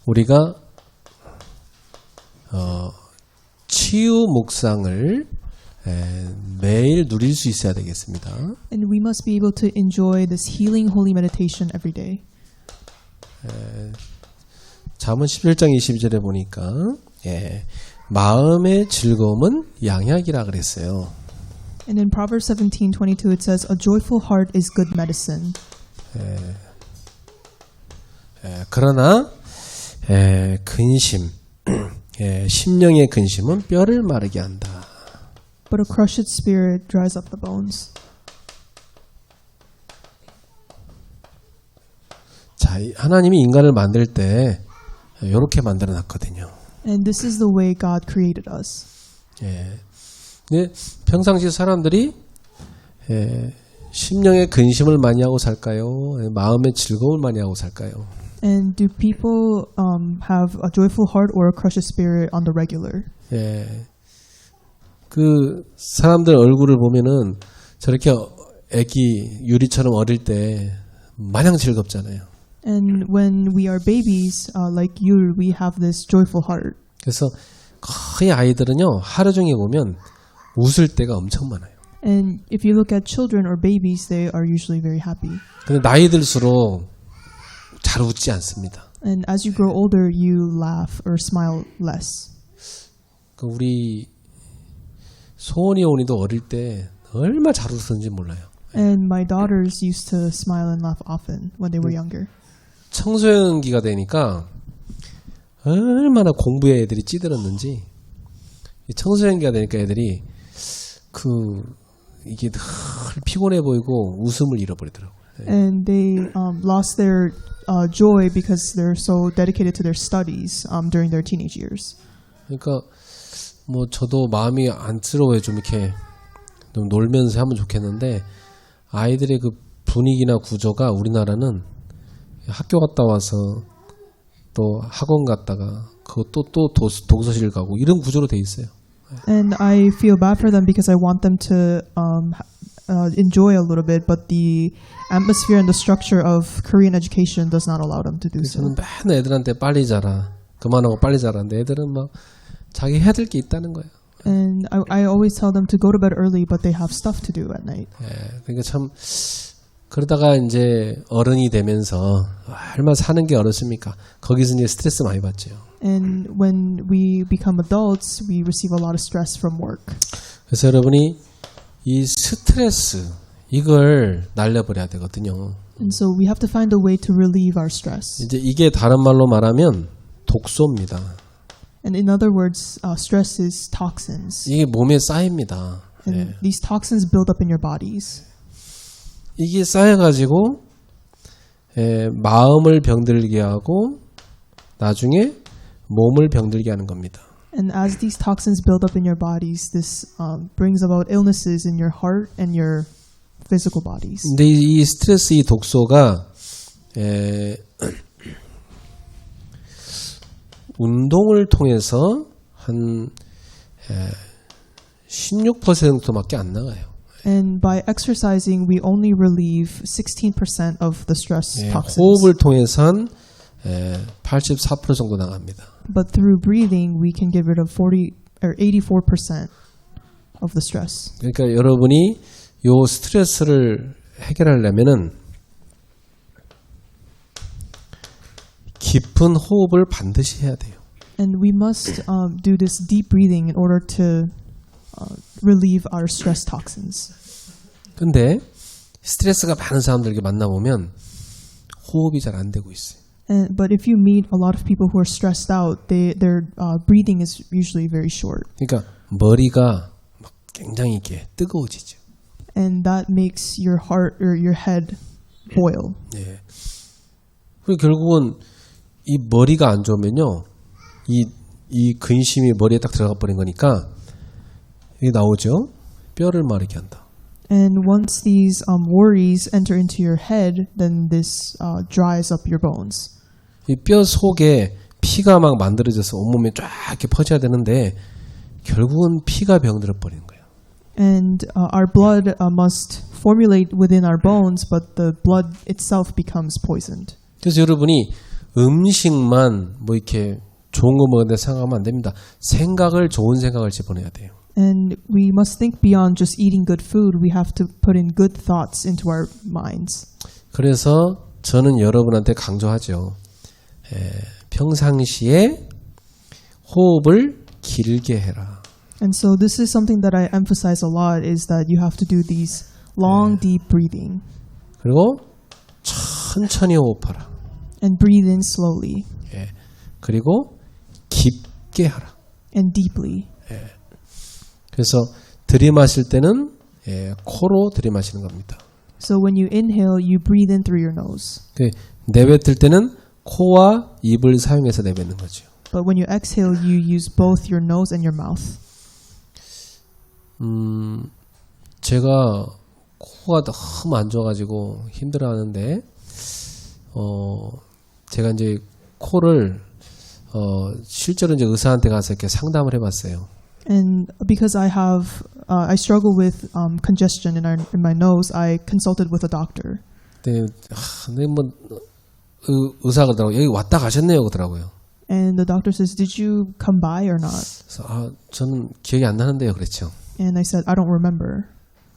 우리가 치유 묵상을 매일 누릴 수 있어야 되겠습니다. And we must be able to enjoy this healing holy meditation every day. 잠언 11장 22절에 보니까 마음의 즐거움은 양약이라 그랬어요. And in Proverbs 17:22 it says, "A joyful heart is good medicine." 그러나 근심, 심령의 근심은 뼈를 마르게 한다. But a crushed spirit dries up the bones. 자, 하나님이 인간을 만들 때 이렇게 만들어 놨거든요. And this is the way God created us. 근데 평상시 사람들이 심령의 근심을 많이 하고 살까요? 마음의 즐거움을 많이 하고 살까요? And do people have a joyful heart or a crushed spirit on the regular? 그 사람들 얼굴을 보면은 저렇게 애기 유리처럼 어릴 때 마냥 즐겁잖아요. And when we are babies, like you, we have this joyful heart. 그래서 거의 아이들은요 하루 종일 보면 웃을 때가 엄청 많아요. And if you look at children or babies, they are usually very happy. 근데 나이 들수록 잘 웃지 않습니다. And as you grow older, you laugh or smile less. 그 우리 소원이 오니도 어릴 때 얼마나 잘 웃었는지 몰라요. And my daughters used to smile and laugh often when they were younger. 청소년기가 되니까 얼마나 공부에 애들이 찌들었는지 청소년기가 되니까 애들이 이게 늘 피곤해 보이고 웃음을 잃어버리더라고요. And they lost their joy because they're so dedicated to their studies during their teenage years. 그러니까 뭐 저도 마음이 안쓰러워요. 좀 이렇게 좀 놀면서 하면 좋겠는데 아이들의 그 분위기나 구조가 우리나라는 학교 갔다 와서 또 학원 갔다가 그것도 또 독서실 가고 이런 구조로 돼 있어요. And I feel bad for them because I want them to enjoy a little bit, but the atmosphere and the structure of Korean education does not allow them to do so. 저는 맨날 애들한테 빨리 자라, 그만하고 빨리 자라는데 애들은 막 자기 해야 될 게 있다는 거예요. And I always tell them to go to bed early, but they have stuff to do at night. 그러니까 참 그러다가 이제 어른이 되면서 얼마나 사는 게 어렵습니까? 거기서 이제 스트레스 많이 받죠. And when we become adults, we receive a lot of stress from work. 그래서 여러분이 이 스트레스 이걸 날려버려야 되거든요. And so we have to find a way to relieve our stress. 이제 이게 다른 말로 말하면 독소입니다. And in other words, stress is toxins. 이게 몸에 쌓입니다. And these toxins build up in your bodies. 이게 쌓여가지고 마음을 병들게 하고 나중에 몸을 병들게 하는 겁니다. And as these toxins build up in your bodies, this brings about illnesses in your heart and your physical bodies. 근데 이 스트레스, 이 독소가 운동을 통해서 한 16%밖에 안 나가요. And by exercising, we only relieve 16% of the stress toxins. 호흡을 통해서 한 84% 정도 나갑니다. But through breathing, we can get rid of 84% of the stress. 그러니까 여러분이 요 스트레스를 해결하려면은 깊은 호흡을 반드시 해야 돼요. And we must do this deep breathing in order to relieve our stress toxins. 근데 스트레스가 많은 사람들에게 만나보면 호흡이 잘 안 되고 있어요. But if you meet a lot of people who are stressed out, their breathing is usually very short. 그러니까 머리가 막 굉장히 이렇게 뜨거워지죠. And that makes your heart or your head boil. 예. 그리고 결국은 이 머리가 안 좋으면요, 이 근심이 머리에 딱 들어가 버린 거니까 이게 나오죠. 뼈를 마르게 한다. And once these worries enter into your head, then this dries up your bones. 이 뼈 속에 피가 막 만들어져서 온몸에 쫙 이렇게 퍼져야 되는데 결국은 피가 병들어 버리는 거예요. And our blood must formulate within our bones, but the blood itself becomes poisoned. 그래서 여러분이 음식만 뭐 이렇게 좋은 거 먹는데 생각하면 안 됩니다. 생각을 좋은 생각을 집어넣어야 돼요. And we must think beyond just eating good food. We have to put in good thoughts into our minds. 그래서 저는 여러분한테 강조하죠. 평상시에 호흡을 길게 해라. And so this is something that I emphasize a lot is that you have to do these long, deep breathing. 그리고 천천히 호흡하라. And breathe in slowly. 그리고 깊게 하라. And deeply. 그래서 들이마실 때는 코로 들이마시는 겁니다. So when you inhale, you breathe in through your nose. 내뱉을 때는 코와 입을 사용해서 내뱉는 거죠. But when you exhale, you use both your nose and your mouth. 제가 코가 너무 안 좋아가지고 힘들어하는데, 제가 이제 코를 실제로 이제 의사한테 가서 이렇게 상담을 해봤어요. And because I struggle with congestion in my nose, I consulted with a doctor. 근데 뭐 의사가 그러더라고요. 여기 왔다 가셨네요, 그러더라고요. And the doctor says, "Did you come by or not?" 그래서 저는 기억이 안 나는데요, 그랬죠. And I said, "I don't remember."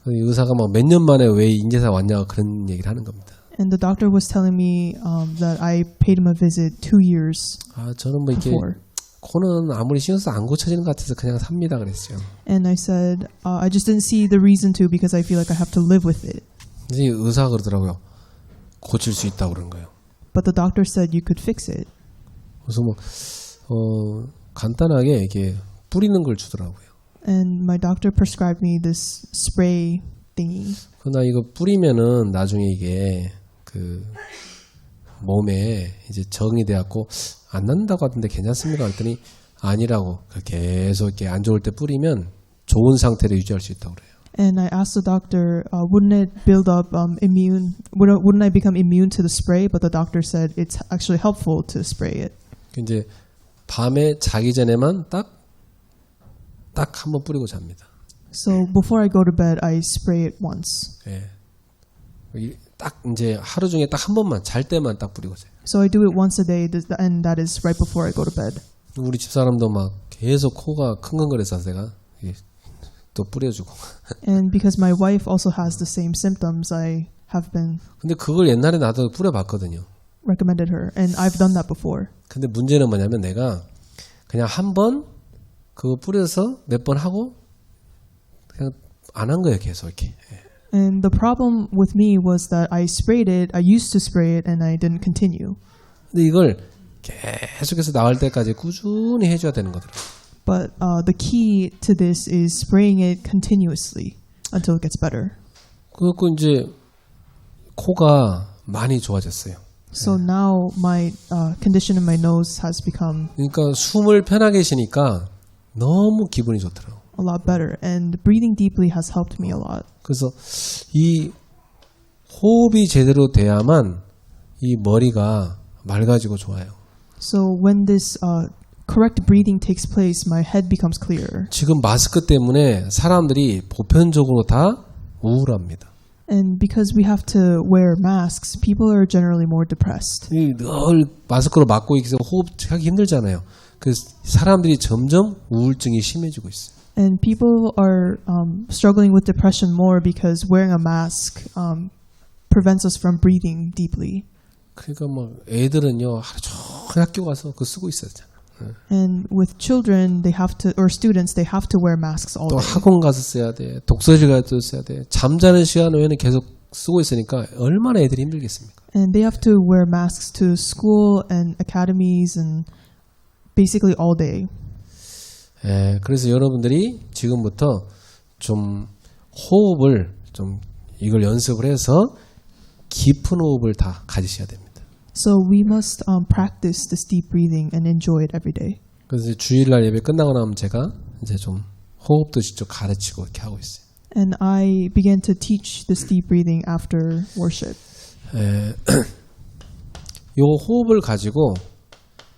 의사가 막 몇 년 만에 왜 인제사 왔냐 그런 얘기를 하는 겁니다. And the doctor was telling me that I paid him a visit 2 years 저는 뭐 이렇게 before. 코는 아무리 신경 써도 안 고쳐지는 것 같아서 그냥 삽니다 그랬어요. And I said, I just didn't see the reason to because I feel like I have to live with it. 근데 의사가 그러더라고요. 고칠 수 있다고 그런 거예요. But the doctor said you could fix it. 그래서 뭐 간단하게 이게 뿌리는 걸 주더라고요. And my doctor prescribed me this spray thingy. 그러나 이거 뿌리면은 나중에 이게 그 몸에 이제 적응이 돼갖고 안 난다고 하던데 괜찮습니까? 그랬더니 아니라고 계속 이렇게 안 좋을 때 뿌리면 좋은 상태를 유지할 수 있다고 그래요. And I asked the doctor, wouldn't it build up wouldn't I become immune to the spray? But the doctor said it's actually helpful to spray it. 이제 밤에 자기 전에만 딱 한 번 뿌리고 잡니다. So before I go to bed, I spray it once. 딱 이제 하루 중에 딱 한 번만 잘 때만 딱 뿌리고 자요. So I do it once a day, and that is right before I go to bed. 우리 집 사람도 막 계속 코가 킁킁거려서 내가 또 뿌려주고. And because my wife also has the same symptoms, I have been. 근데 그걸 옛날에 나도 뿌려봤거든요. Recommended her, and I've done that before. 근데 문제는 뭐냐면 내가 그냥 한 번 그거 뿌려서 몇 번 하고 그냥 안 한 거예요, 계속 이렇게. And the problem with me was that I sprayed it. I used to spray it, and I didn't continue. 근데 이걸 계속해서 나올 때까지 꾸준히 해줘야 되는 거더라고요. But the key to this is spraying it continuously until it gets better. 그래서 이제 코가 많이 좋아졌어요. So now my condition in my nose has become 그러니까 숨을 편하게 쉬니까 너무 기분이 좋더라고요. a lot better, and breathing deeply has helped me a lot. 그래서 이 호흡이 제대로 돼야만 이 머리가 맑아지고 좋아요. So when this correct breathing takes place, my head becomes clearer. 지금 마스크 때문에 사람들이 보편적으로 다 우울합니다. And because we have to wear masks, people are generally more depressed. 늘 마스크로 막고 있어서 호흡하기 힘들잖아요. 그래서 사람들이 점점 우울증이 심해지고 있어요. And people are struggling with depression more because wearing a mask prevents us from breathing deeply. 그러니까 뭐 애들은요 하루 종일 학교 가서 그거 쓰고 있어야 되잖아요. And with children, they have to, or students, they have to wear masks all 또 day. 학원 가서 써야 돼. 독서실 가서 써야 돼. 잠자는 시간 외에는 계속 쓰고 있으니까 얼마나 애들이 힘들겠습니까? And they have to wear masks to school and academies and basically all day. 그래서 여러분들이 지금부터 좀 호흡을 좀 이걸 연습을 해서 깊은 호흡을 다 가지셔야 됩니다. So we must practice this deep breathing and enjoy it every day. 그래서 주일날 예배 끝나고 나면 제가 이제 좀 호흡도 직접 가르치고 이렇게 하고 있어요. And I began to teach this deep breathing after worship. 이 호흡을 가지고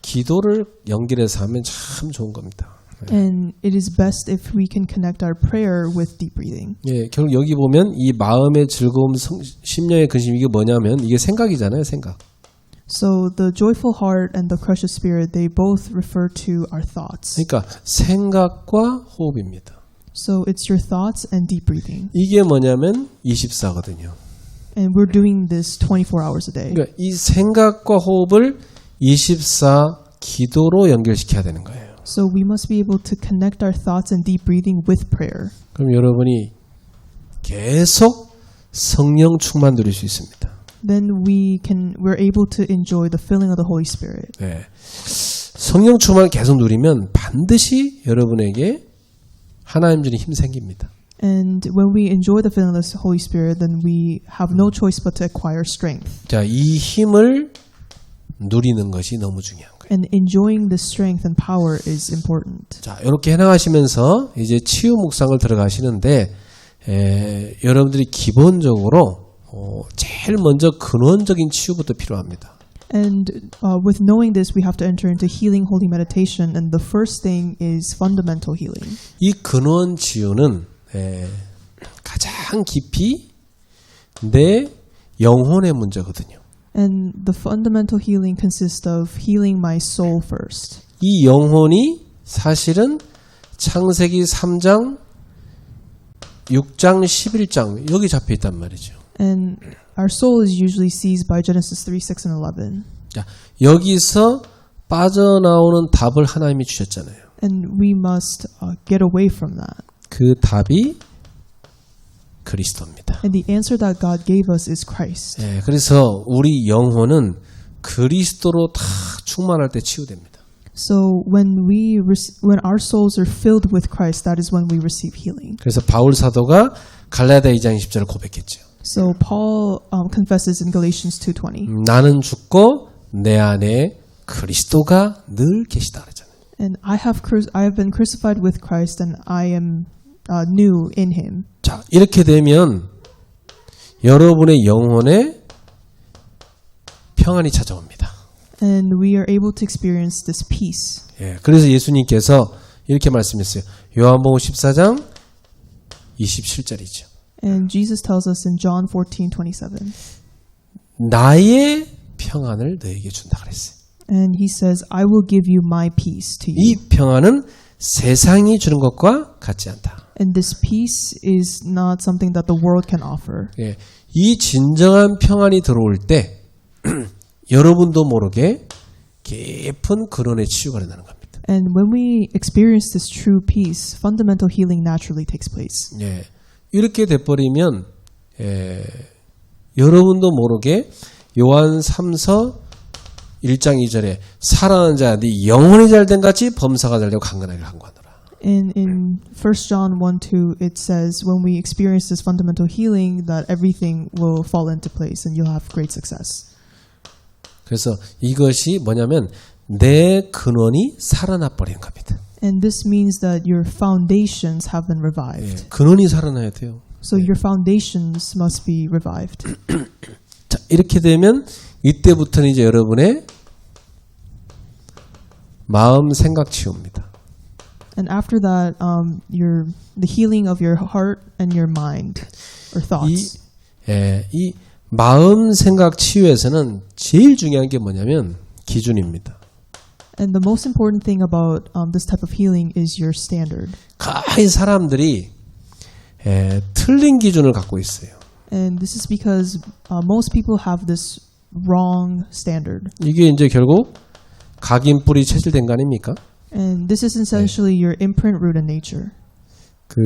기도를 연결해서 하면 참 좋은 겁니다. And it is best if we can connect our prayer with deep breathing. 결국 여기 보면 이 마음의 즐거움, 심령의 근심 이게 뭐냐면 이게 생각이잖아요, 생각. So the joyful heart and the crushed spirit, they both refer to our thoughts. 그러니까 생각과 호흡입니다. So it's your thoughts and deep breathing. 이게 뭐냐면 24거든요. And we're doing this 24 hours a day. 그러니까 이 생각과 호흡을 24 기도로 연결시켜야 되는 거예요. So we must be able to connect our thoughts and deep breathing with prayer. 그럼 여러분이 계속 성령 충만 누릴 수 있습니다. Then we're able to enjoy the filling of the Holy Spirit. 네. 성령 충만을 계속 누리면 반드시 여러분에게 하나님 주는 힘 생깁니다. And when we enjoy the filling of the Holy Spirit, then we have no choice but to acquire strength. 자, 이 힘을 누리는 것이 너무 중요한 거예요. And enjoying this strength and power is important. 자, 이렇게 해나가시면서 이제 치유 묵상을 들어가시는데 여러분들이 기본적으로 제일 먼저 근원적인 치유부터 필요합니다. And with knowing this, we have to enter into healing holy meditation. And the first thing is fundamental healing. 이 근원 치유는 가장 깊이 내 영혼의 문제거든요. And the fundamental healing consists of healing my soul first. 이 영혼이 사실은 창세기 3장, 6장, 11장 여기 잡혀 있단 말이죠. And our soul is usually seized by Genesis 3, 6, and 11. 자, 여기서 빠져나오는 답을 하나님이 주셨잖아요. And we must get away from that. 그 답이 그리스도입니다. And the answer that God gave us is Christ. 그래서 우리 영혼은 그리스도로 다 충만할 때 치유됩니다. So when our souls are filled with Christ, that is when we receive healing. 그래서 바울 사도가 갈라디아 2장 20절을 고백했죠. So Paul confesses in Galatians 2:20. 나는 죽고 내 안에 그리스도가 늘 계시다 그러잖아요. And I have been crucified with Christ, and I am new in Him. 자, 이렇게 되면 여러분의 영혼에 평안이 찾아옵니다. And we are able to experience this peace. 그래서 예수님께서 이렇게 말씀했어요. 요한복음 14장 27절이죠. And Jesus tells us in John 14:27. 나의 평안을 너에게 준다 그랬어요. And He says, I will give you my peace to you. 이 평안은 세상이 주는 것과 같지 않다. And this peace is not something that the world can offer. 이 진정한 평안이 들어올 때 여러분도 모르게 깊은 근원의 치유가 일어나는 겁니다. And when we experience this true peace, fundamental healing naturally takes place. 이렇게 돼버리면 여러분도 모르게 요한 3서 1장 2절에 살아난 자 네 영혼이 잘된 같이 범사가 잘되고 강건하게 강구하노라. In 1 John 1:2 it says when we experience this fundamental healing that everything will fall into place and you'll have great success. 그래서 이것이 뭐냐면 내 근원이 살아나 버리는 겁니다. And this means that your foundations have been revived. 근원이 살아나야 돼요. So your foundations must be revived. 자, 이렇게 되면 이때부터는 이제 여러분의 마음 생각 치유입니다. And after that, the healing of your heart and your mind or thoughts. 이 마음 생각 치유에서는 제일 중요한 게 뭐냐면 기준입니다. And the most important thing about this type of healing is your standard. 거의 사람들이 틀린 기준을 갖고 있어요. And this is because most people have this wrong standard. 이게 이제 결국 각인 뿌리 체질된 거 아닙니까? And this is essentially your imprint, root, and nature. 그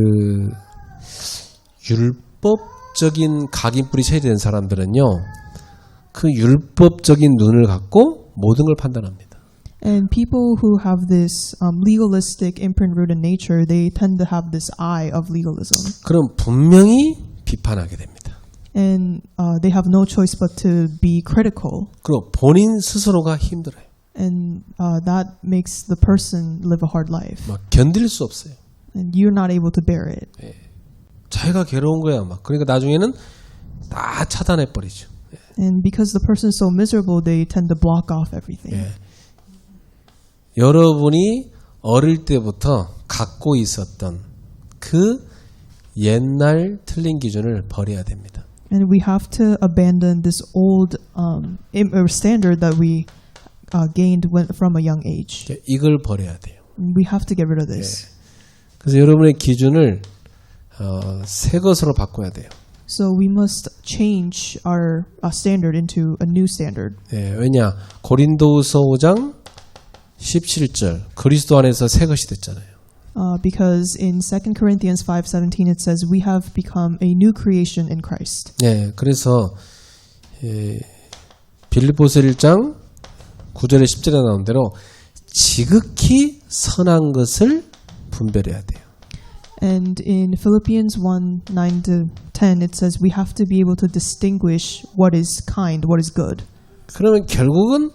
율법적인 각인 뿌리 체질된 사람들은요, 그 율법적인 눈을 갖고 모든 걸 판단합니다. And people who have this legalistic imprint, root, and nature, they tend to have this eye of legalism. 그럼 분명히 비판하게 됩니다. And they have no choice but to be critical. 그리고 본인 스스로가 힘들어요. And that makes the person live a hard life. 막 견딜 수 없어요. And you're not able to bear it. 자기가 괴로운 거야. 막 그러니까 나중에는 다 차단해 버리죠. And because the person is so miserable, they tend to block off everything. 여러분이 어릴 때부터 갖고 있었던 그 옛날 틀린 기준을 버려야 됩니다. And we have to abandon this old standard that we gained from a young age. 이걸 버려야 돼요. We have to get rid of this. 그래서 여러분의 기준을 새 것으로 바꿔야 돼요. So we must change our standard into a new standard. 왜냐? 고린도후서 5장 17절 그리스도 안에서 새 것이 됐잖아요. Because in 2 Corinthians 5:17 it says we have become a new creation in Christ. 그래서 빌립보서 1장 9절에 10절에 나온 대로 지극히 선한 것을 분별해야 돼요. And in Philippians 1:9-10 it says we have to be able to distinguish what is kind, what is good. 그러면 결국은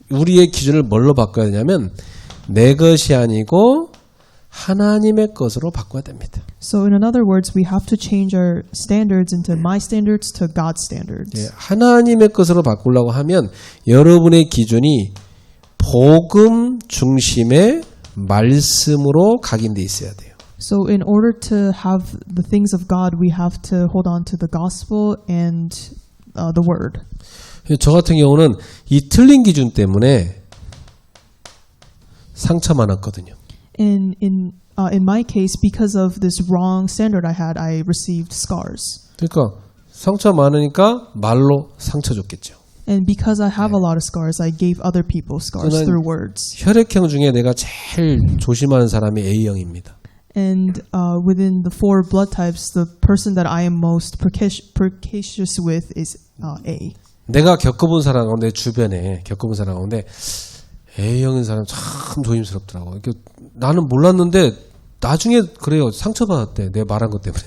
우리의 기준을 뭘로 바꿔야 되냐면 내 것이 아니고 하나님의 것으로 바꿔야 됩니다. So in other words, we have to change our standards into my standards to God's standards. 하나님의 것으로 바꾸려고 하면 여러분의 기준이 복음 중심의 말씀으로 각인돼 있어야 돼요. So in order to have the things of God, we have to hold on to the gospel and the word. 저 같은 경우는 이 틀린 기준 때문에 상처 많았거든요. In my case, because of this wrong standard I received scars. 그러니까 상처 많으니까 말로 상처 줬겠죠. And because I have a lot of scars, I gave other people scars through words. 혈액형 중에 내가 제일 조심하는 사람이 A형입니다. And within the 4 blood types, the person that I am most precocious with is A. 내가 겪어본 사람 가운데 주변에 겪어본 사람 가운데 A형인 사람 참 조심스럽더라고. 나는 몰랐는데 나중에 그래요. 상처받았대. 내가 말한 것 때문에.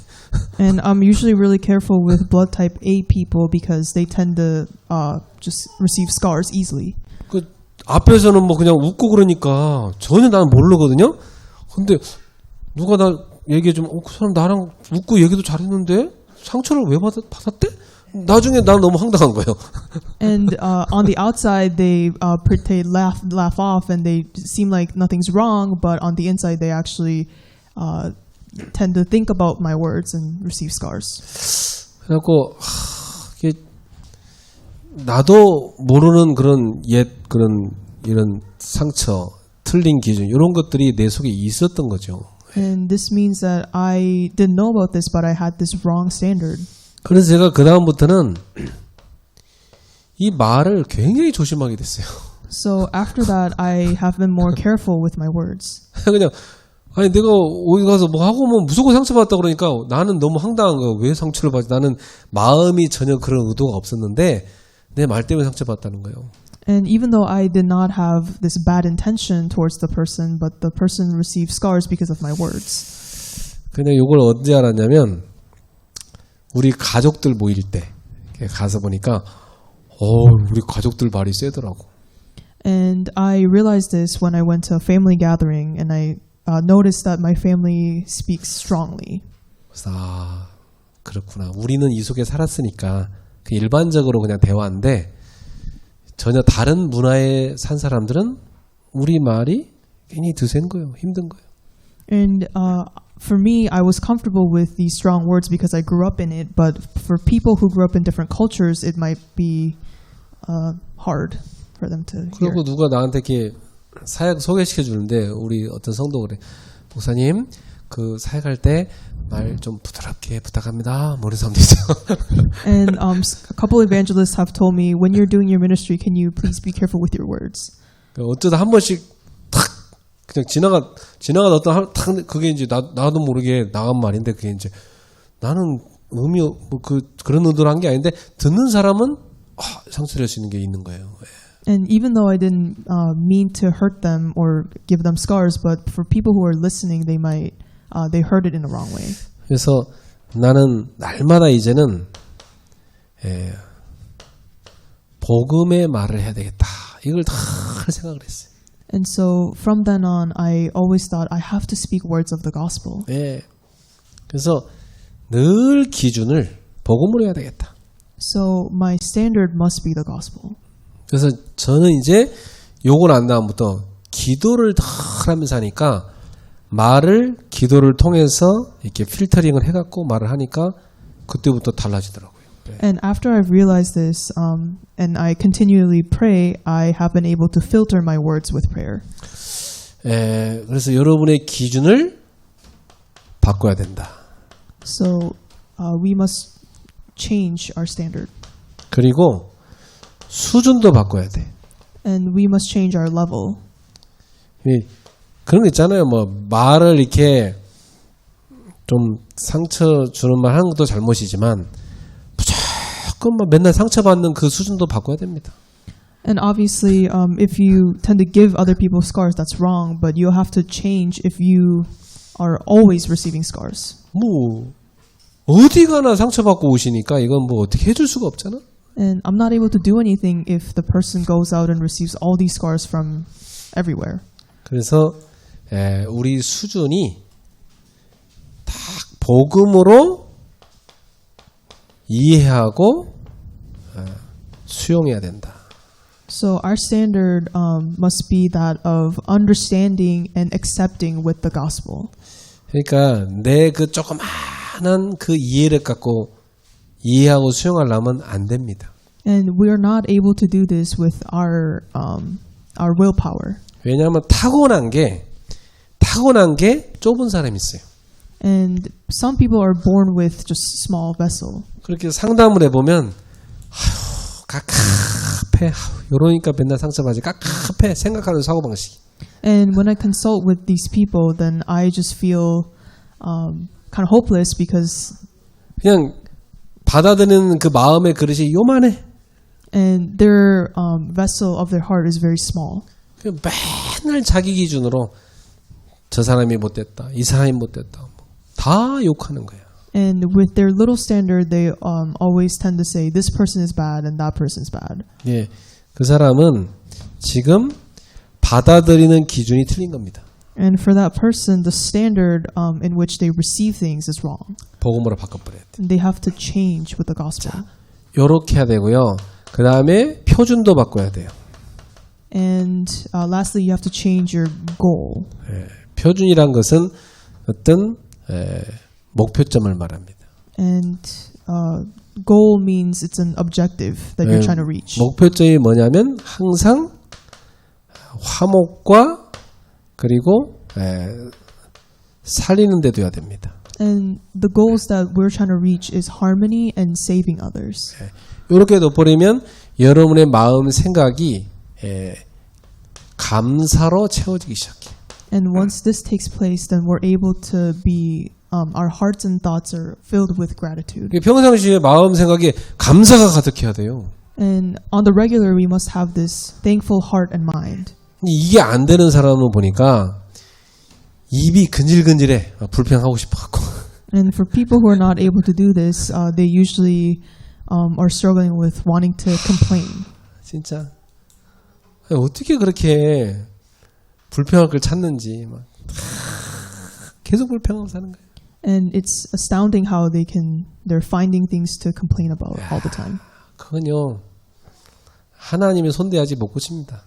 And I'm usually really careful with blood type A people because they tend to just receive scars easily. 그 앞에서는 뭐 그냥 웃고 그러니까 전혀 나는 모르거든요. 근데 누가 나 얘기해 주면 그 사람 나랑 웃고 얘기도 잘했는데 상처를 왜 받았대? 나중에 난 너무 황당한 거예요. And on the outside, they laugh off, and they seem like nothing's wrong. But on the inside, they actually tend to think about my words and receive scars. 그래갖고 이게 나도 모르는 그런 이런 상처, 틀린 기준 이런 것들이 내 속에 있었던 거죠. And this means that I didn't know about this, but I had this wrong standard. 그래서 제가 그 다음부터는 이 말을 굉장히 조심하게 됐어요. So after that, I have been more careful with my words. 그냥 아니 내가 어디 가서 뭐 하고 뭐 무조건 상처받았다 그러니까 나는 너무 황당한 거예요. 왜 상처를 받지? 나는 마음이 전혀 그런 의도가 없었는데 내 말 때문에 상처받았다는 거예요. And even though I did not have this bad intention towards the person, but the person received scars because of my words. 그냥 이걸 언제 알았냐면 우리 가족들 모일 때 가서 보니까 우리 가족들 말이 세더라고. And I realized this when I went to a family gathering, and I noticed that my family speaks strongly. 그래서 그렇구나. 우리는 이 속에 살았으니까 그 일반적으로 그냥 대화인데 전혀 다른 문화에 산 사람들은 우리 말이 괜히 드센 거예요. 힘든 거예요. And for me, I was comfortable with these strong words because I grew up in it. But for people who grew up in different cultures, it might be hard for them to hear. 그리고 누가 나한테 이렇게 사역 소개시켜 주는데 우리 어떤 성도 그래. 목사님, 그 사역할 때 말 좀 부드럽게 부탁합니다. 모르는 사람도 있죠. And a couple evangelists have told me, when you're doing your ministry, can you please be careful with your words? 어쩌다 한 번씩 탁 그냥 지나가다 어떤 탁 그게 이제 나도 모르게 나간 말인데 그게 이제 나는 의미 그런 의도로 한 게 아닌데 듣는 사람은 상처를 낼 수 있는 게 있는 거예요. And even though I didn't mean to hurt them or give them scars, but for people who are listening, they might they heard it in the wrong way. 그래서 나는 날마다 이제는 복음의 말을 해야 되겠다. 이걸 다 생각을 했어요. And so from then on, I always thought I have to speak words of the gospel. 그래서 늘 기준을 복음으로 해야 되겠다. So my standard must be the gospel. 그래서 저는 이제 요거 난 다음부터 기도를 다 하면서 하니까 말을 기도를 통해서 이렇게 필터링을 해갖고 말을 하니까 그때부터 달라지더라고요. And after I've realized this, and I continually pray, I have been able to filter my words with prayer. 그래서 여러분의 기준을 바꿔야 된다. So we must change our standard. 그리고 수준도 바꿔야 돼. And we must change our level. 그런 거 있잖아요. 뭐 말을 이렇게 좀 상처 주는 말 하는 것도 잘못이지만 무조건 막 맨날 상처받는 그 수준도 바꿔야 됩니다. And obviously, if you tend to give other people scars, that's wrong. But you'll have to change if you are always receiving scars. 뭐 어디 가나 상처받고 오시니까 이건 뭐 어떻게 해줄 수가 없잖아. And I'm not able to do anything if the person goes out and receives all these scars from everywhere. 그래서 우리 수준이 딱 복음으로 이해하고 수용해야 된다. So our standard must be that of understanding and accepting with the gospel. 그러니까 내 그 조그마한 그 이해를 갖고 이해하고 수용하려면 안 됩니다. And we are not able to do this with our willpower. 왜냐하면 타고난 게 좁은 사람이 있어요. And some people are born with just small vessel. 그렇게 상담을 해보면 깝깝해. 이러니까 맨날 상처받지. 깝깝해. 생각하는 사고방식. And when I consult with these people, then I just feel kind of hopeless because 그냥 받아들이는 그 마음의 그릇이 요만해. and their vessel of their heart is very small. 맨날 자기 기준으로 저 사람이 못됐다. 이 사람이 못됐다. 다 욕하는 거야. And with their little standard, they always tend to say this person is bad and that person is bad. 예, 그 사람은 지금 받아들이는 기준이 틀린 겁니다. And for that person, the standard in which they receive things is wrong. 복음으로 바꿔버려야 돼. And they have to change with the gospel. 요렇게 해야 되고요. 그 다음에 표준도 바꿔야 돼요. And lastly, you have to change your goal. 예, 표준이란 것은 어떤 목표점을 말합니다. And goal means it's an objective that you're trying to reach. 목표점이 뭐냐면 항상 화목과 그리고 살리는 데 둬야 됩니다. And the goals that we're trying to reach is harmony and saving others. 이렇게 둬버리면 여러분의 마음 생각이 감사로 채워지기 시작해. And once this takes place, then we're able to be our hearts and thoughts are filled with gratitude. 평상시에 마음 생각에 감사가 가득해야 돼요. And on the regular, we must have this thankful heart and mind. 이게 안 되는 사람은 보니까 입이 근질근질해. 불평하고 싶어갖고. And for people who are not able to do this, they usually are struggling with wanting to complain. 진짜 어떻게 그렇게 불평할 걸 찾는지 막 계속 불평하고 사는 거예요. And it's astounding how they're finding things to complain about all the time. 그건요 하나님이 손대야지 못 고칩니다.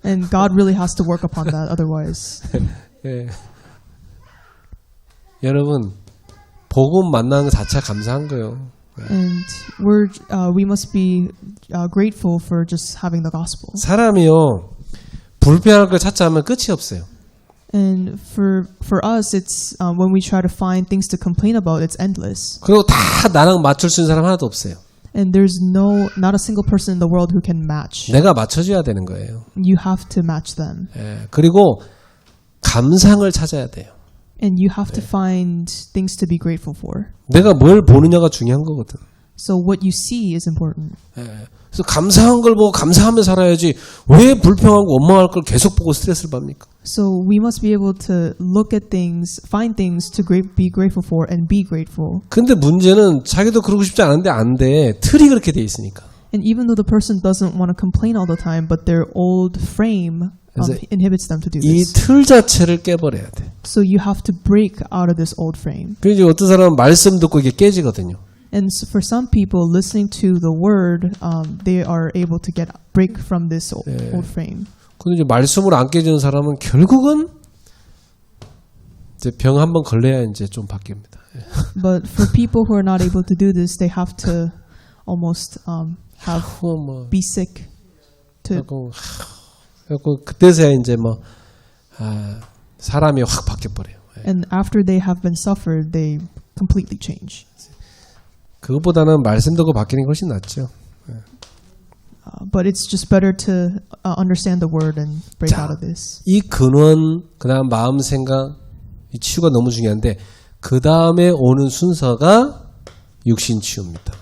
And God really has to work upon that, otherwise. 예. 여러분 복음 만나는 것 자체가 감사한 거예요. And we must be grateful for just having the gospel. 사람이요 불평할 걸 찾자 하면 끝이 없어요. And for us, it's when we try to find things to complain about, it's endless. 그리고 다 나랑 맞출 수 있는 사람 하나도 없어요. And there's not a single person in the world who can match. 내가 맞춰줘야 되는 거예요. You have to match them. 예. 그리고 감상을 찾아야 돼요. And you have to find things to be grateful for. 내가 뭘 보느냐가 중요한 거거든. So what you see is important. 예. 그래서 감사한 걸 보고 감사하며 살아야지 왜 불평하고 원망할 걸 계속 보고 스트레스를 받습니까? So we must be able to look at things, find things to be grateful for and be grateful. 근데 문제는 자기도 그러고 싶지 않은데 안 돼. 틀이 그렇게 돼 있으니까. And even though the person doesn't want to complain all the time, but their old frame inhibits them to do 이 this. 틀 자체를 깨버려야 돼. So you have to break out of this old frame. 그래서 어떤 사람은 말씀 듣고 이게 깨지거든요. And so for some people, listening to the word, they are able to break from this old frame. 근데 이제 말씀으로 안 깨지는 사람은 결국은 이제 병 한번 걸려야 이제 좀 바뀝니다. But for people who are not able to do this, they have to almost have 뭐 be sick to 그래갖고 그때서야 이제 사람이 확 바뀌어 버려요. and after they have been suffered, they completely change. 그것보다는 말씀 듣고 바뀌는 게 훨씬 낫죠. But it's just better to understand the word and break 자, out of this. 이 근원, 그다음 마음, 생각, 이 치유가 너무 중요한데 그 다음에 오는 순서가 육신 치유입니다.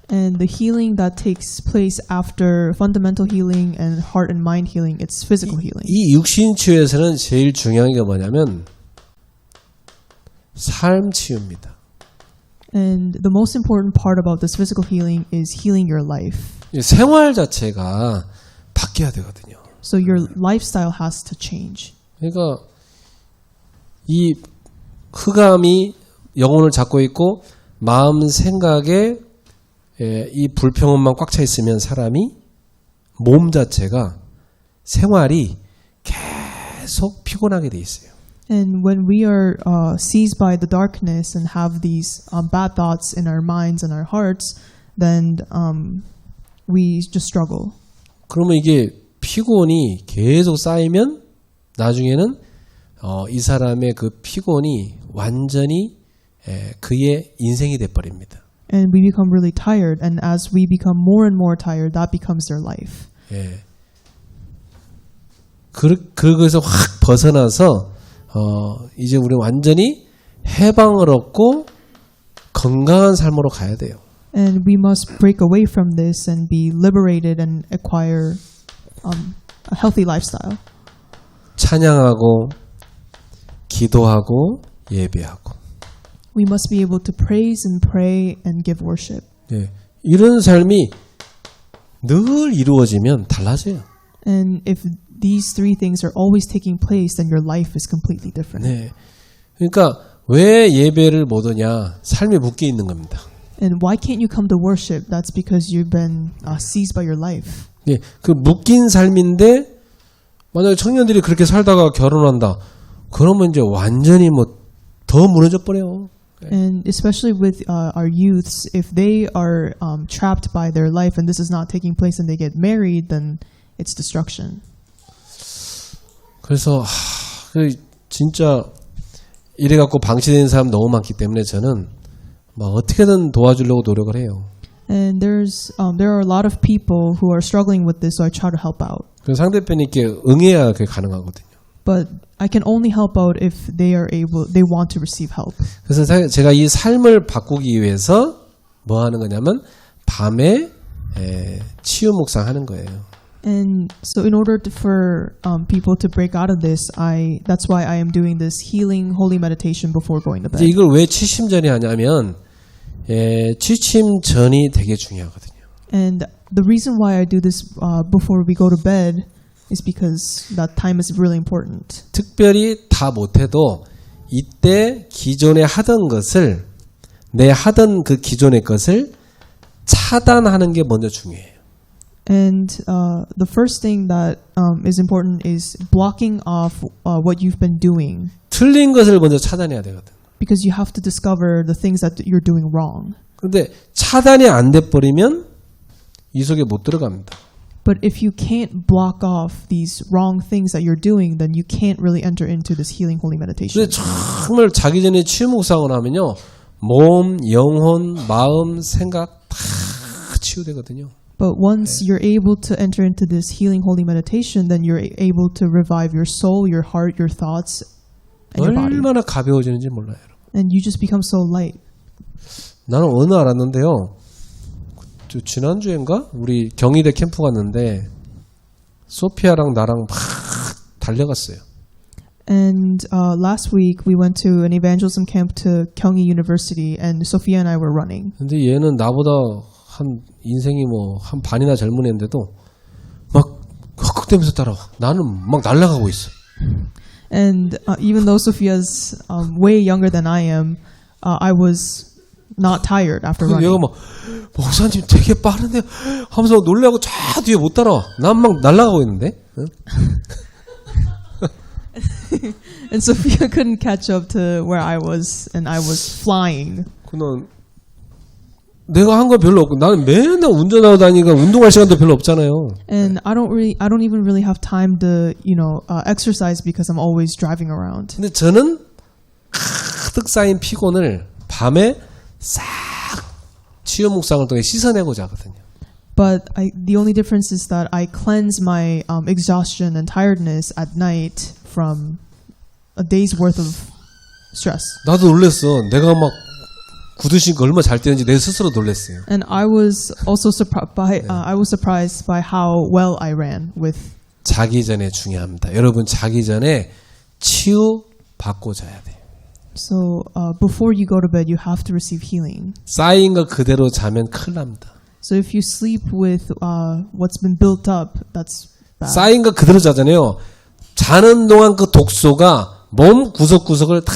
And the healing that takes place after fundamental healing and heart and mind healing, it's physical healing. 이 육신 치유에서는 제일 중요한 게 뭐냐면 삶 치유입니다. And the most important part about this physical healing is healing your life. 생활 자체가 바뀌어야 되거든요. So your lifestyle has to change. 그러니까 이 흑암이 영혼을 잡고 있고 마음 생각에 이 불평원만 꽉 차 있으면 사람이 몸 자체가 생활이 계속 피곤하게 돼 있어요. And when we are seized by the darkness and have these bad thoughts in our minds and our hearts, then we just struggle. 그러면 이게 피곤이 계속 쌓이면 나중에는 이 사람의 그 피곤이 완전히 그의 인생이 돼버립니다. And we become really tired, and as we become more and more tired, that becomes their life. 예. 그것에서 확 벗어나서 이제 우리 완전히 해방을 얻고 건강한 삶으로 가야 돼요. And we must break away from this and be liberated and acquire a healthy lifestyle. 찬양하고 기도하고 예배하고. We must be able to praise and pray and give worship. 예. 이런 삶이 늘 이루어지면 달라져요. And if these three things are always taking place, then your life is completely different. 네. 그러니까 왜 예배를 못 오냐? 삶에 묶여 있는 겁니다. And why can't you come to worship? That's because you've been seized by your life. 예. 그 묶인 삶인데 만약에 청년들이 그렇게 살다가 결혼한다. 그러면 이제 완전히 더 무너져 버려요. And especially with our youths, if they are trapped by their life and this is not taking place and they get married, then it's destruction. 그래서 진짜 이래갖고 방치된 사람 너무 많기 때문에 저는 어떻게든 도와주려고 노력을 해요. And there are a lot of people who are struggling with this, so I try to help out. 그 상대편이 이렇게 응해야 그게 가능하거든요. But I can only help out if they want to receive help. 그래서 제가 이 삶을 바꾸기 위해서 뭐 하는 거냐면 밤에 치유 묵상하는 거예요. And so in order for people to break out of this, that's why I am doing this healing holy meditation before going to 이제 bed. 이걸 왜 취침 전에 하냐면 취침 전이 되게 중요하거든요. And the reason why I do this before we go to bed is because that time is really important. 특별히 다 못해도 이때 기존에 하던 것을 내 하던 그 기존의 것을 차단하는 게 먼저 중요해요. And the first thing that is important is blocking off what you've been doing. 틀린 것을 먼저 차단해야 되거든. Because you have to discover the things that you're doing wrong. 근데 차단이 안 돼 버리면 이 속에 못 들어갑니다. But if you can't block off these wrong things that you're doing, then you can't really enter into this healing holy meditation. 근데 정말 자기 전에 치유 묵상을 하면요. 몸, 영혼, 마음, 생각 다 치유되거든요. But once you're able to enter into this healing holy meditation, then you're able to revive your soul, your heart, your thoughts, and your body. 얼마나 가벼워지는지 몰라요. And you just become so light. 나는 어느 알았는데요. 지난주인가? 우리 경희대 캠프 갔는데 소피아랑 나랑 막 달려갔어요. And last week we went to an evangelism camp to Kyunghee University, and Sophia and I were running. 근데 얘는 나보다 한 인생이 한 반이나 젊은 애인데도 막 헉헉대면서 따라와. 나는 막 날아가고 있어. And even though Sophia's way younger than I am, I was not tired after running. 얘가 막 목사님 되게 빠른데 하면서 놀라고 저 뒤에 못 따라와. 난 막 날아가고 있는데. 응? And Sophia couldn't catch up to where I was, and I was flying. 그는 내가 한 거 별로 없고 나는 맨날 운전하고 다니니까 운동할 시간도 별로 없잖아요. And I don't even really have time to, exercise because I'm always driving around. 근데 저는 가득 쌓인 피곤을 밤에 싹 치유 묵상을 통해 씻어내고자 하거든요. But the only difference is that I cleanse my exhaustion and tiredness at night from a day's worth of stress. 나도 놀랬어. 내가 막 구두신고 얼마 잘 뛰는지 내 스스로 놀랬어요. And I was also surprised by how well I ran with. 자기 전에 중요합니다. 여러분 자기 전에 치유 받고 자야 돼요. So before you go to bed, you have to receive healing. 쌓인 거 그대로 자면 큰일 납니다. So if you sleep with what's been built up, that's bad. 쌓인 거 그대로 자잖아요. 자는 동안 그 독소가 몸 구석구석을 다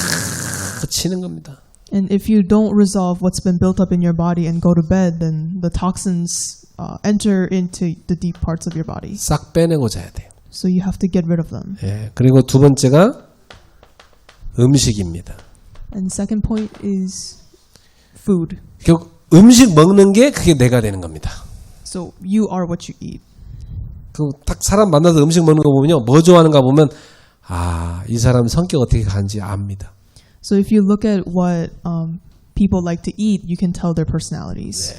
치는 겁니다. And if you don't resolve what's been built up in your body and go to bed, then the toxins enter into the deep parts of your body. 싹 빼내고 자야 돼요. So you have to get rid of them. 예, 그리고 두 번째가 음식입니다. And second point is food. 결국 음식 먹는 게 그게 내가 되는 겁니다. So you are what you eat. 그 딱 사람 만나서 음식 먹는 거 보면요, 뭐 좋아하는가 보면 이 사람 성격 어떻게 가는지 압니다. So if you look at what people like to eat, you can tell their personalities.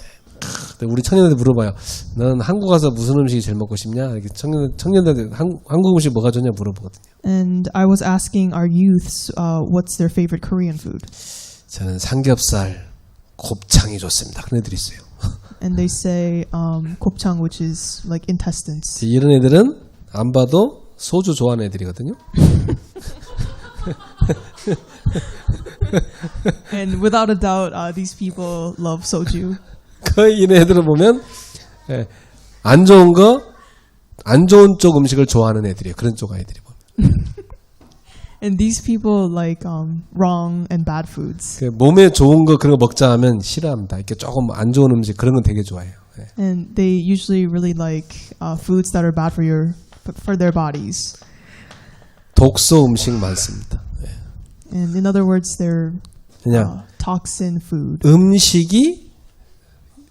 우리 청년들 물어봐요. 넌 한국 가서 무슨 음식이 제일 먹고 싶냐? 이렇게 청년들 한국 음식 뭐가 좋냐 물어보거든요. And I was asking our youths what's their favorite Korean food. 저는 삼겹살, 곱창이 좋습니다. 그런 애들이 있어요. And they say 곱창, which is like intestines. 이런 애들은 안 봐도 소주 좋아하는 애들이거든요. And without a doubt, these people love soju. 거의 이런 애들을 보면 안 좋은 안 좋은 쪽 음식을 좋아하는 애들이에요. 그런 쪽 아이들이 보면. And these people like wrong and bad foods. 몸에 좋은 거 그런 거 먹자 하면 싫어합니다. 이렇게 조금 안 좋은 음식 그런 건 되게 좋아해요. And they usually really like foods that are bad for their bodies. 독소 음식 많습니다. And in other words, they're 그냥 toxin food. 음식이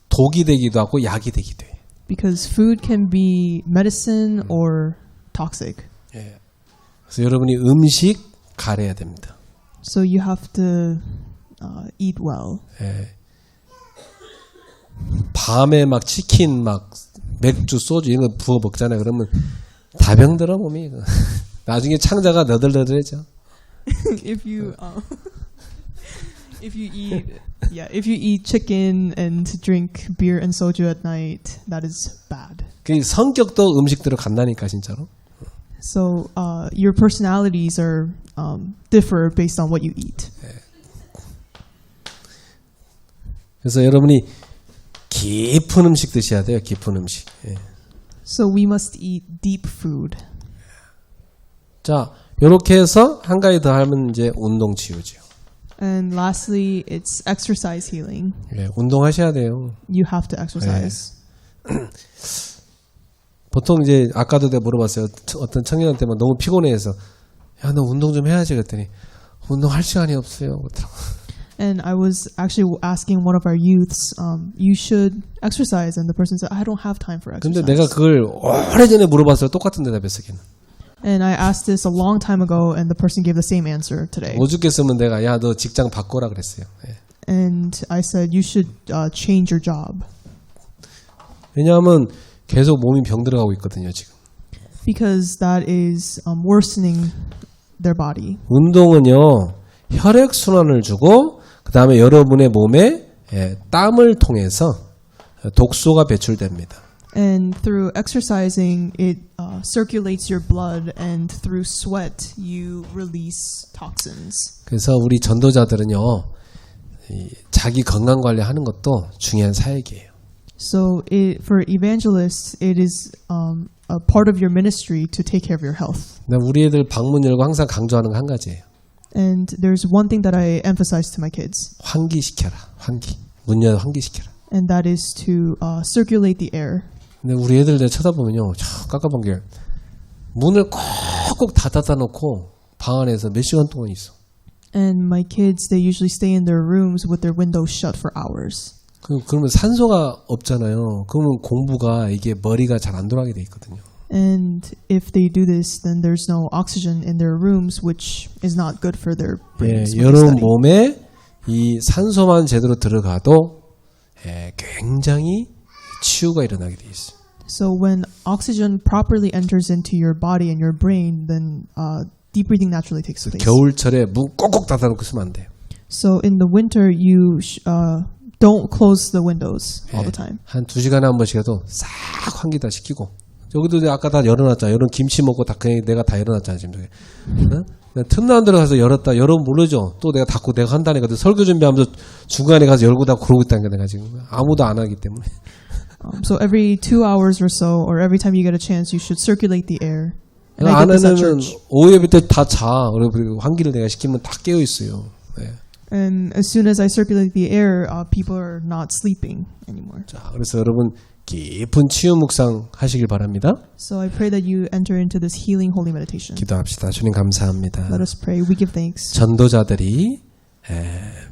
독이 되기도 하고 약이 되기도 해요. Because food can be medicine or toxic. 그래서 여러분이 음식 가려야 됩니다. So you have to eat well. 밤에 막 치킨, 막 맥주, 소주 이런 거 부어 먹잖아요. 그러면 다 병들어 몸이. 나중에 창자가 너덜너덜해져. If you eat chicken and drink beer and soju at night, that is bad. 그 성격도 음식대로 간다니까 진짜로. So your personalities are differ based on what you eat. 그래서 여러분이 깊은 음식 드셔야 돼요. 깊은 음식. So we must eat deep food. 자, 이렇게 해서 한 가지 더 하면 이제 운동 치유죠. And lastly, it's exercise healing. 운동하셔야 돼요. You have to exercise. 보통 이제 아까도 내가 물어봤어요. 어떤 청년한테 막 너무 피곤해해서 야, 너 운동 좀 해야지 그랬더니 운동할 시간이 없어요. And I was actually asking one of our youths, you should exercise, and the person said, I don't have time for exercise. 근데 내가 그걸 오래전에 물어봤어요. 똑같은 대답했어. 걔는. And I asked this a long time ago, and the person gave the same answer today. 오죽했으면 내가 야, 너 직장 바꿔라 그랬어요. And I said, you should change your job. 왜냐하면 계속 몸이 병들어가고 있거든요, 지금. Because that is worsening their body. 운동은요, 혈액순환을 주고 그 다음에 여러분의 몸에 땀을 통해서 독소가 배출됩니다. And through exercising, it circulates your blood, and through sweat, you release toxins. 그래서 우리 전도자들은요, 자기 건강 관리하는 것도 중요한 사역이에요. So for evangelists, it is a part of your ministry to take care of your health. 우리 애들 방문 열고 항상 강조하는 거 한 가지예요. And there's one thing that I emphasize to my kids. 환기시켜라. 환기. 문 열어 환기시켜라. And that is to circulate the air. 근데 우리 애들 내가 쳐다보면요, 깜깜한 게 문을 꼭꼭 닫아다 놓고 방 안에서 몇 시간 동안 있어. And my kids, they usually stay in their rooms with their windows shut for hours. 그러면 산소가 없잖아요. 그러면 공부가 이게 머리가 잘 안 돌아가게 돼 있거든요. And if they do this, then there's no oxygen in their rooms, which is not good for their 예, brains. when they 여러분 study. 몸에 이 산소만 제대로 들어가도 굉장히 치유가 일어나게 돼 있어요. So when oxygen properly enters into your body and your brain, then deep breathing naturally takes place. 겨울철에 문 꼭꼭 닫아놓고 있으면 안 돼요. So in the winter, you don't close the windows all the time. 한 2시간에 한 번씩 해도 싹 환기 다 시키고 여기도 이제 아까 다 열어놨잖아. 여름 김치 먹고 다 그냥 내가 다 열어놨잖아 지금. 응? 그냥 틈나는 데로 가서 열었다. 여러분 모르죠. 또 내가 닫고 내가 한다니까 설교 준비하면서 중간에 가서 열고 닫고 그러고 있다는 게 내가 지금 아무도 안 하기 때문에. So every 2 hours or so, or every time you get a chance, you should circulate the air. And I 안 did this at 하면은 church. 오후 예배 때 다 자. 그리고 환기를 내가 시키면 다 깨어 있어요. 네. And as soon as I circulate the air, people are not sleeping anymore. 자, 그래서 여러분 깊은 치유 묵상 하시길 바랍니다. So I pray that you enter into this healing holy meditation. 기도합시다. 주님 감사합니다. Let us pray. We give thanks. 전도자들이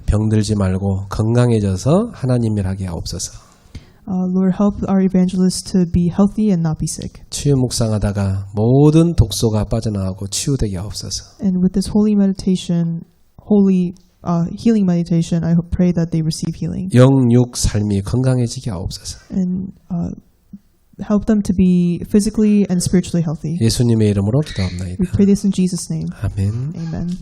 병들지 말고 건강해져서 하나님 일하게 하옵소서. Lord, help our evangelists to be healthy and not be sick. 치유 묵상하다가 모든 독소가 빠져나가고 치유되게 하옵소서. And with this holy meditation, healing meditation, I pray that they receive healing. 영육 삶이 건강해지게 하옵소서. And help them to be physically and spiritually healthy. 예수님의 이름으로 기도합나이다. We pray this in Jesus' name. 아멘. Amen.